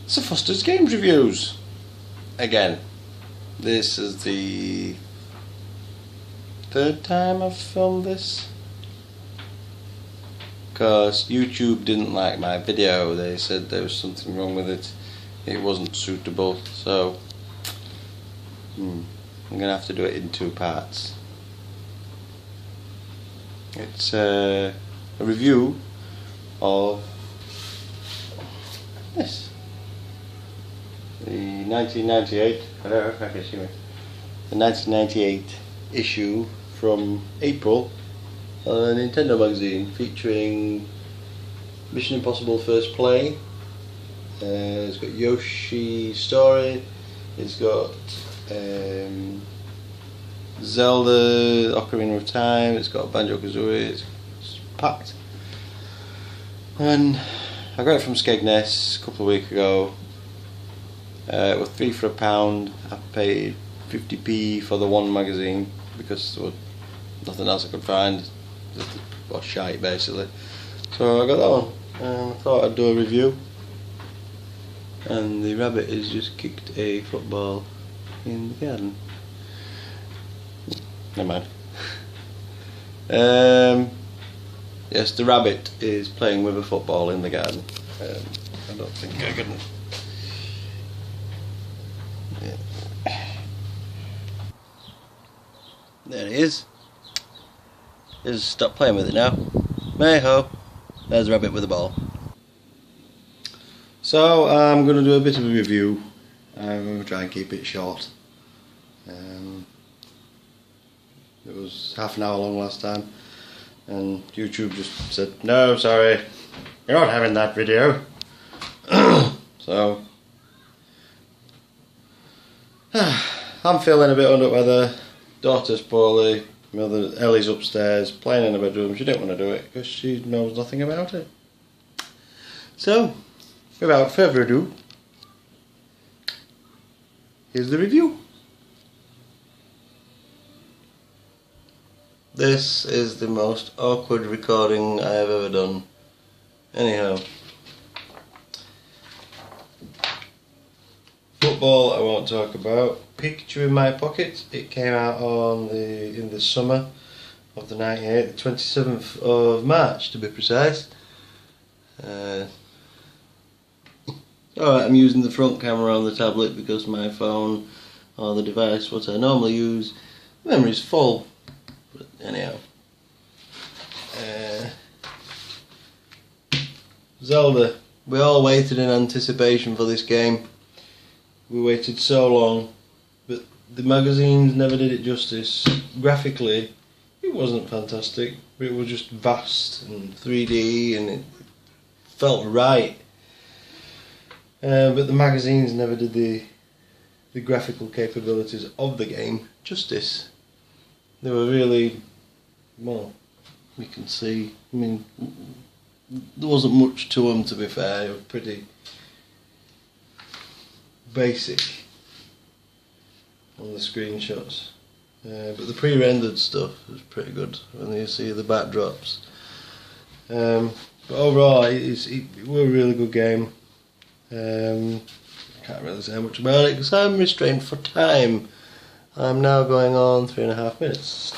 Sir Foster's Games Reviews. Again, this is the third time I've filmed this, because YouTube didn't like my video. They said there was something wrong with it, it wasn't suitable, so I'm going to have to do it in two parts. It's a review of this, the 1998, the 1998 issue from April, a Nintendo magazine featuring Mission Impossible First Play. It's got Yoshi's Story, it's got Zelda Ocarina of Time, it's got Banjo-Kazooie, it's packed. And I got it from Skegness a couple of weeks ago. It was 3 for £1. I paid 50p for the one magazine because there was nothing else I could find. It was shite basically. So I got that one and I thought I'd do a review. And the rabbit has just kicked a football in the garden. Never mind. Yes, the rabbit is playing with a football in the garden. I don't think I can. Yeah. There he is. Just stop playing with it now. Hey-ho. There's the rabbit with the ball. So I'm going to do a bit of a review. I'm going to try and keep it short. It was half an hour long last time, and YouTube just said, no, sorry, you're not having that video. So I'm feeling a bit under the weather. Daughter's poorly, mother Ellie's upstairs playing in the bedroom. She didn't want to do it because she knows nothing about it. So without further ado, here's the review. This is the most awkward recording I have ever done. Anyhow, football I won't talk about. Pikachu in My Pocket. It came out in the summer of the 98, the 27th of March to be precise. Alright, I'm using the front camera on the tablet because my phone or the device what I normally use, the memory's full. But anyhow, Zelda. We all waited in anticipation for this game. We waited so long, but the magazines never did it justice. Graphically, it wasn't fantastic, but it was just vast and 3D and it felt right. But the magazines never did the graphical capabilities of the game justice. They were really, well, we can see, I mean, there wasn't much to them, to be fair. They were pretty basic on the screenshots. But the pre-rendered stuff was pretty good when you see the backdrops. But overall, it was a really good game. I can't really say much about it because I'm restrained for time. I'm now going on 3.5 minutes.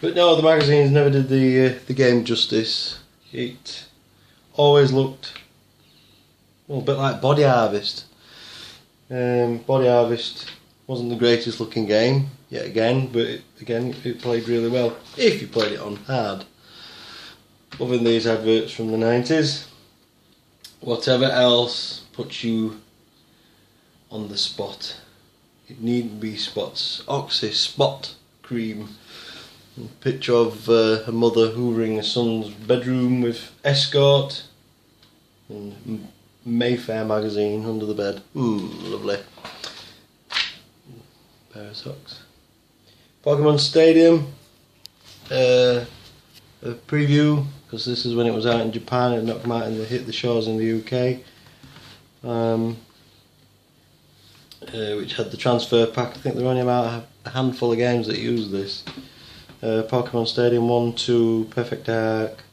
But no, the magazines never did the game justice. It always looked, well, a bit like Body Harvest. Body Harvest wasn't the greatest looking game yet again, but it played really well if you played it on hard. Other than these adverts from the 90s, whatever else puts you on the spot. It needn't be spots. Oxy Spot Cream. A picture of a mother hoovering a son's bedroom with escort. And Mayfair magazine under the bed. Lovely. Pair of socks. Pokemon Stadium. A preview, because this is when it was out in Japan. It not come out and hit the shores in the UK. Which had the transfer pack. I think there were only about a handful of games that used this. Pokemon Stadium 1, 2, Perfect Dark,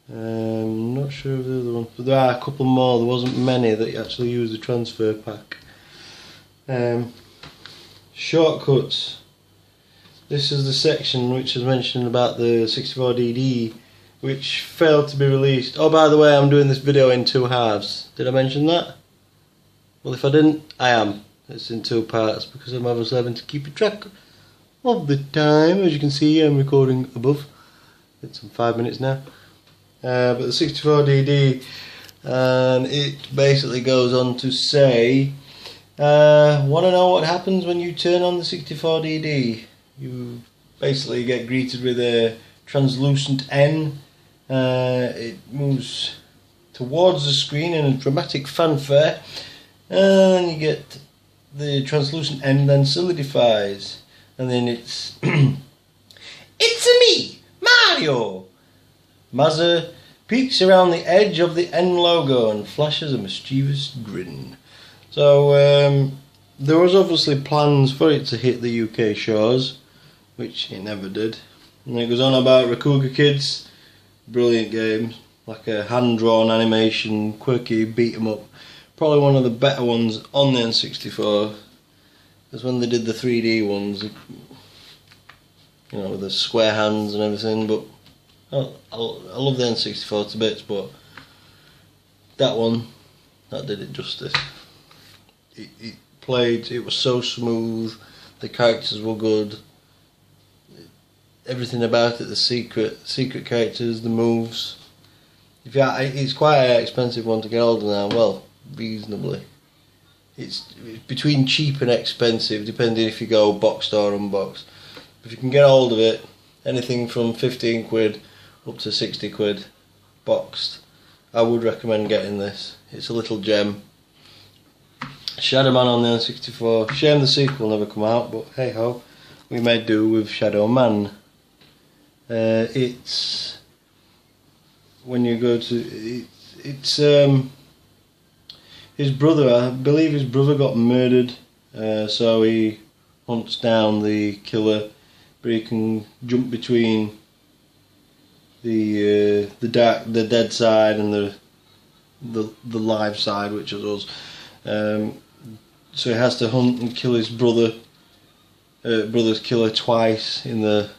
Not sure of the other one, but there are a couple more. There wasn't many that actually used the transfer pack. Shortcuts. This is the section which is mentioned about the 64DD, which failed to be released. Oh, by the way, I'm doing this video in 2 halves. Did I mention that? Well, if I didn't, I am. It's in 2 parts because I'm obviously having to keep a track of the time. As you can see, I'm recording above. It's in 5 minutes now. But the 64DD, and it basically goes on to say, want to know what happens when you turn on the 64DD? You basically get greeted with a translucent N. It moves towards the screen in a dramatic fanfare, and you get the translucent N then solidifies, and then it's It's-a-me, Mario! Mazza peeks around the edge of the N logo and flashes a mischievous grin. So there was obviously plans for it to hit the UK shores, which it never did. And it goes on about Rakuga Kids, brilliant game, like a hand-drawn animation, quirky beat 'em up. Probably one of the better ones on the N64. Because when they did the 3D ones, you know, with the square hands and everything, but I love the N64 to bits, but that one, that did it justice. It played, it was so smooth, the characters were good, everything about it, the secret characters, the moves. It's quite an expensive one to get hold of now, well, reasonably. It's between cheap and expensive, depending if you go boxed or unboxed. If you can get hold of it, anything from 15 quid up to 60 quid boxed, I would recommend getting this. It's a little gem. Shadow Man on the N64. Shame the sequel never come out, but hey ho, we may do with Shadow Man. It's when you go to it's his brother. I believe his brother got murdered, so he hunts down the killer, but he can jump between the dead side and the live side, which is us. So he has to hunt and kill his brother's killer twice in the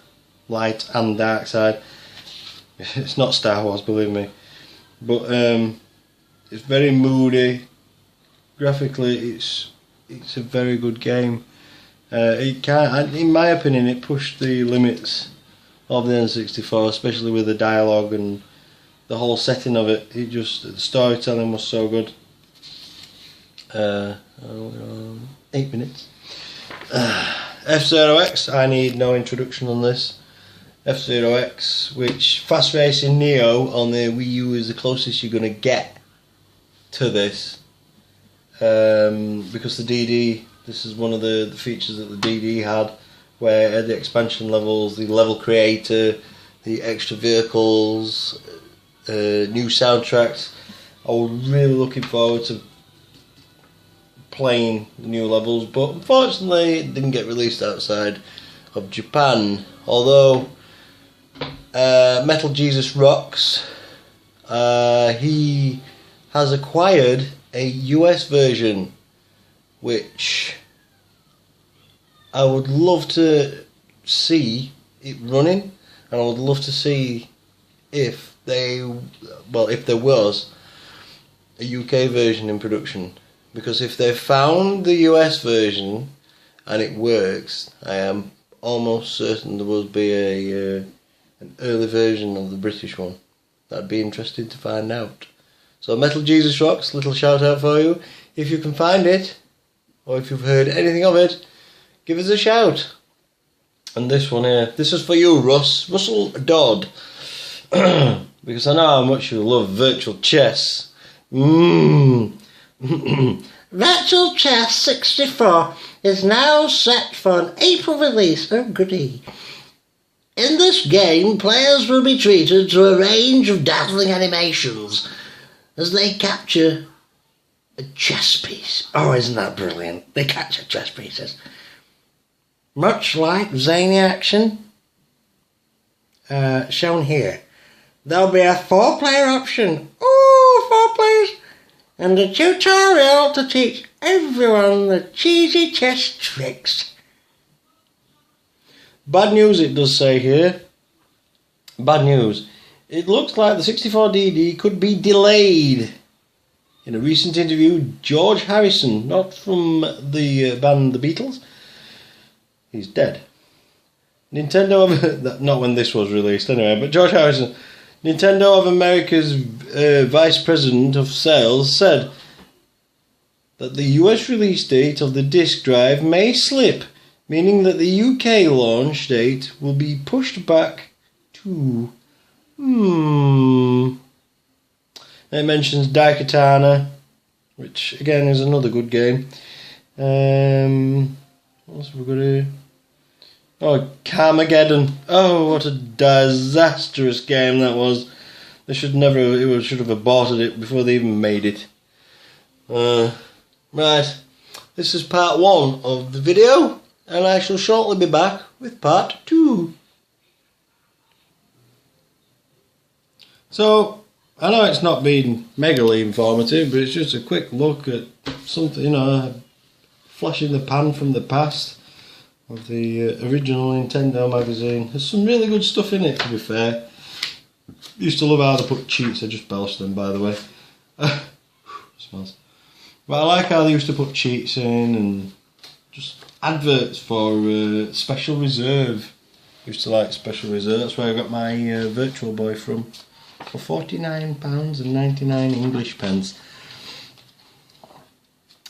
light and dark side. It's not Star Wars, believe me, but it's very moody. Graphically, it's a very good game. In my opinion, it pushed the limits of the N64, especially with the dialogue and the whole setting of it. The storytelling was so good. 8 minutes. F-Zero X, I need no introduction on this. F-Zero X, which Fast Racing Neo on the Wii U is the closest you're going to get to this. Because the DD, this is one of the features that the DD had, where the expansion levels, the level creator, the extra vehicles, new soundtracks. I was really looking forward to playing the new levels, but unfortunately it didn't get released outside of Japan. Although Metal Jesus Rocks, he has acquired a US version, which I would love to see it running, and I would love to see if there was a UK version in production, because if they found the US version and it works, I am almost certain there will be an early version of the British one. That'd be interesting to find out. So Metal Jesus Rocks, little shout out for you. If you can find it, or if you've heard anything of it, give us a shout. And this one here, this is for you, Russell Dodd. Because I know how much you love virtual chess. Virtual Chess 64 is now set for an April release. Oh goody. In this game, players will be treated to a range of dazzling animations as they capture a chess piece. Oh, isn't that brilliant? They capture chess pieces. Much like zany action shown here. there'll be a 4-player option. Ooh, 4 players! And a tutorial to teach everyone the cheesy chess tricks. Bad news, it does say here. Bad news. It looks like the 64DD could be delayed. In a recent interview, George Harrison, not from the band The Beatles, he's dead. Nintendo, not when this was released anyway, but George Harrison, Nintendo of America's Vice President of Sales, said that the US release date of the disk drive may slip, meaning that the UK launch date will be pushed back to... It mentions Daikatana, which again is another good game. What else have we got here? Oh, Carmageddon. Oh, what a disastrous game that was. They should have aborted it before they even made it. Right, this is part 1 of the video, and I shall shortly be back with part 2. So, I know it's not been megally informative, but it's just a quick look at something, you know, flash in the pan from the past of the original Nintendo magazine. There's some really good stuff in it, to be fair. Used to love how they put cheats, I just belched them, by the way. Smells. But I like how they used to put cheats in and just adverts for Special Reserve. Used to like Special Reserve, that's where I got my Virtual Boy from. For £49.99 English pence.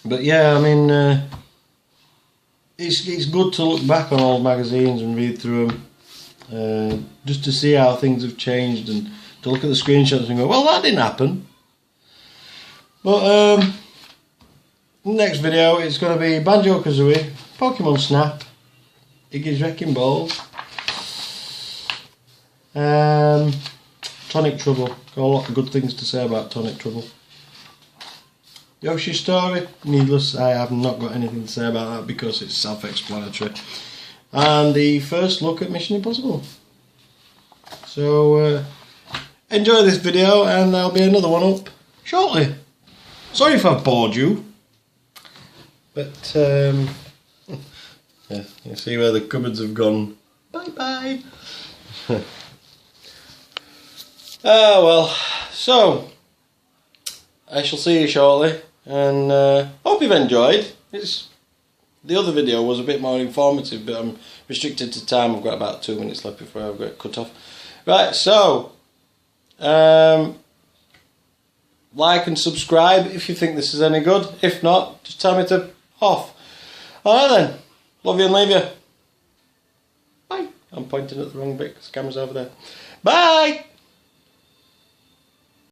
But yeah, I mean, it's good to look back on old magazines and read through them, just to see how things have changed and to look at the screenshots and go, well, that didn't happen. But next video it's going to be Banjo-Kazooie, Pokemon Snap, Iggy's Wrecking Balls, Tonic Trouble. Got a lot of good things to say about Tonic Trouble. Yoshi's Story, needless, I have not got anything to say about that because it's self-explanatory. And the first look at Mission Impossible. So, enjoy this video and there'll be another one up shortly. Sorry if I've bored you. But, yeah, you see where the cupboards have gone. Bye-bye. Ah, well, so I shall see you shortly, and hope you've enjoyed. The other video was a bit more informative, but I'm restricted to time. I've got about 2 minutes left before I've got cut off. Right, so like and subscribe if you think this is any good. If not, just tell me to off. Alright then, love you and leave you. Bye. I'm pointing at the wrong bit because the camera's over there. Bye.